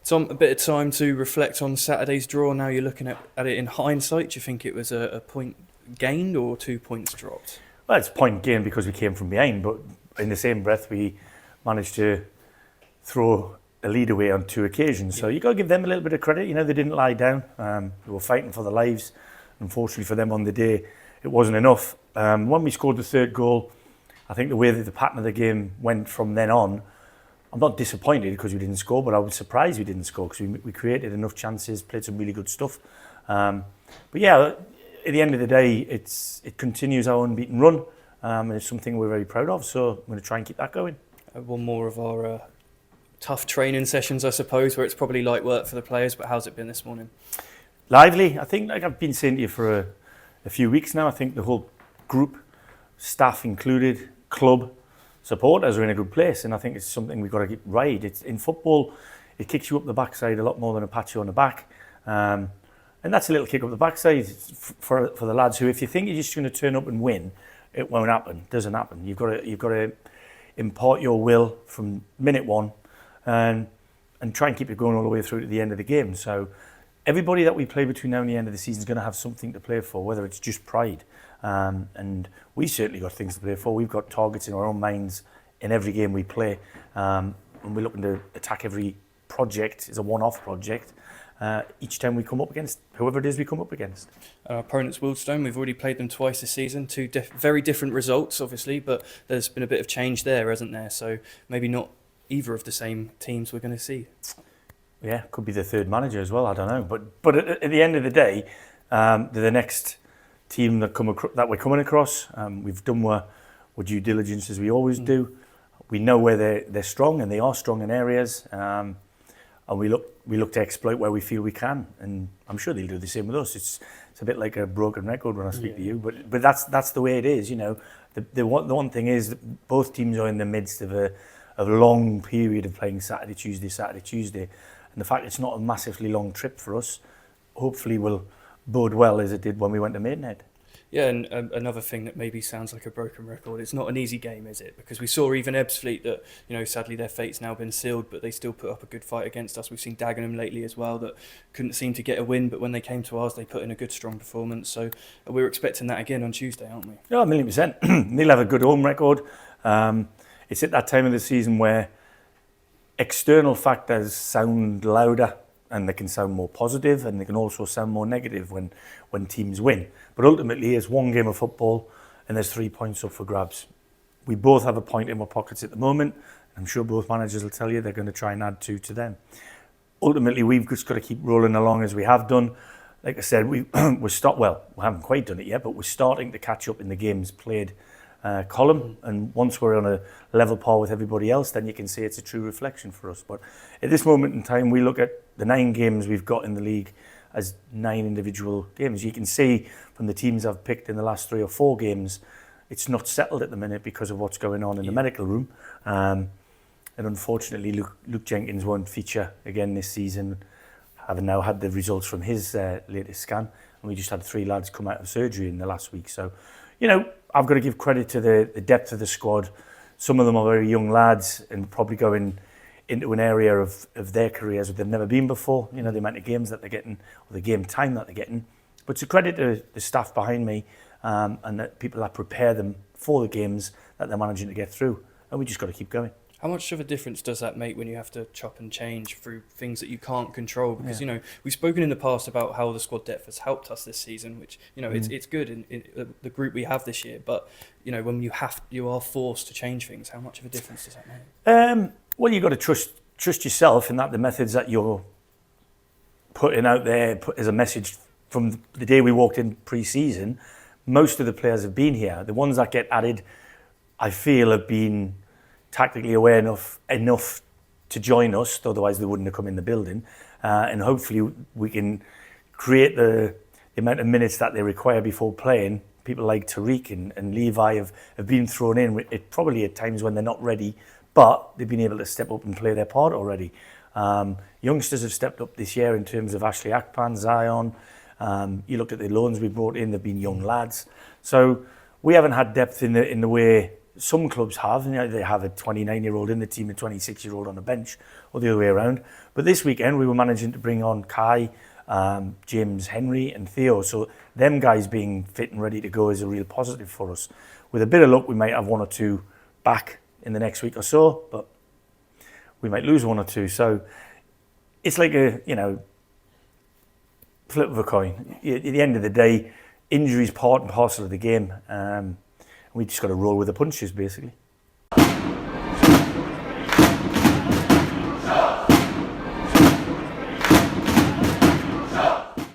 Tom, a bit of time to reflect on Saturday's draw. Now you're looking at it in hindsight. Do you think it was a point gained or 2 points dropped? Well, it's point gained because we came from behind, but in the same breath, we managed to throw a lead away on 2 occasions. So you got to give them a little bit of credit. You know, they didn't lie down. They were fighting for their lives. Unfortunately for them on the day, it wasn't enough. When we scored the 3rd goal, I think the way that the pattern of the game went from then on, I'm not disappointed because we didn't score, but I was surprised we didn't score because we created enough chances, played some really good stuff. But yeah, at the end of the day, it continues our unbeaten run, and it's something we're very proud of. So I'm going to try and keep that going. One more of our tough training sessions, I suppose, where it's probably light work for the players. But how's it been this morning? Lively. I think, like I've been saying to you for a few weeks now, I think the whole group, staff included, club, supporters are in a good place, and I think it's something we've got to get right. It's in football, it kicks you up the backside a lot more than a pat you on the back, and that's a little kick up the backside for the lads who, if you think you're just going to turn up and win, it won't happen. It doesn't happen. You've got to impart your will from minute one, and try and keep it going all the way through to the end of the game. So everybody that we play between now and the end of the season is going to have something to play for, whether it's just pride. And we certainly got things to play for. We've got targets in our own minds in every game we play. And we're looking to attack every project as a one-off project each time we come up against whoever it is we come up against. Our opponent's Wialdstone. We've already played them twice this season. 2 very different results, obviously, but there's been a bit of change there, hasn't there? So maybe not either of the same teams we're going to see. Yeah, could be the 3rd manager as well. I don't know, but at the end of the day, they're the next team that we're coming across. We've done our due diligence as we always do. We know where they're strong, and they are strong in areas. And we look to exploit where we feel we can, and I'm sure they'll do the same with us. It's a bit like a broken record when I speak to you, but that's the way it is. You know, the one thing is that both teams are in the midst of a long period of playing Saturday, Tuesday. And the fact it's not a massively long trip for us, hopefully will bode well as it did when we went to Maidenhead. Yeah, and another thing that maybe sounds like a broken record, it's not an easy game, is it? Because we saw even Ebbsfleet that, you know, sadly their fate's now been sealed, but they still put up a good fight against us. We've seen Dagenham lately as well that couldn't seem to get a win, but when they came to ours, they put in a good, strong performance. So we're expecting that again on Tuesday, aren't we? Yeah, 1,000,000%. They'll have a good home record. It's at that time of the season where external factors sound louder, and they can sound more positive, and they can also sound more negative when teams win. But ultimately, it's one game of football, and there's 3 points up for grabs. We both have a point in our pockets at the moment. I'm sure both managers will tell you they're going to try and add 2 to them. Ultimately, we've just got to keep rolling along as we have done. Like I said, we haven't quite done it yet, but we're starting to catch up in the games played column, and once we're on a level par with everybody else, then you can say it's a true reflection for us. But at this moment in time, we look at the 9 games we've got in the league as 9 individual games. You can see from the teams I've picked in the last 3 or 4 games, it's not settled at the minute because of what's going on in the medical room. And unfortunately, Luke Jenkins won't feature again this season, having now had the results from his latest scan. And we just had 3 lads come out of surgery in the last week. So, you know, I've got to give credit to the depth of the squad. Some of them are very young lads and probably going into an area of their careers that they've never been before. You know, the amount of games that they're getting, or the game time that they're getting. But it's a credit to the staff behind me and the people that prepare them for the games that they're managing to get through. And we just got to keep going. How much of a difference does that make when you have to chop and change through things that you can't control? Because, you know, we've spoken in the past about how the squad depth has helped us this season, which, you know, it's good in the group we have this year. But, you know, when you are forced to change things, how much of a difference does that make? Well, you've got to trust yourself in that the methods that you're putting out there as a message from the day we walked in pre-season. Most of the players have been here. The ones that get added, I feel, have been tactically aware enough to join us, otherwise they wouldn't have come in the building. And hopefully we can create the amount of minutes that they require before playing. People like Tariq and Levi have been thrown in, probably at times when they're not ready, but they've been able to step up and play their part already. Youngsters have stepped up this year in terms of Ashley Akpan, Zion. You look at the loans we brought in, they've been young lads. So we haven't had depth in the way some clubs have, they have a 29-year-old in the team, a 26-year-old on the bench, or the other way around. But this weekend we were managing to bring on Kai, James Henry and Theo. So them guys being fit and ready to go is a real positive for us. With a bit of luck, we might have one or two back in the next week or so, but we might lose one or two. So it's like a, flip of a coin. At the end of the day, injury is part and parcel of the game. We just got to roll with the punches, basically.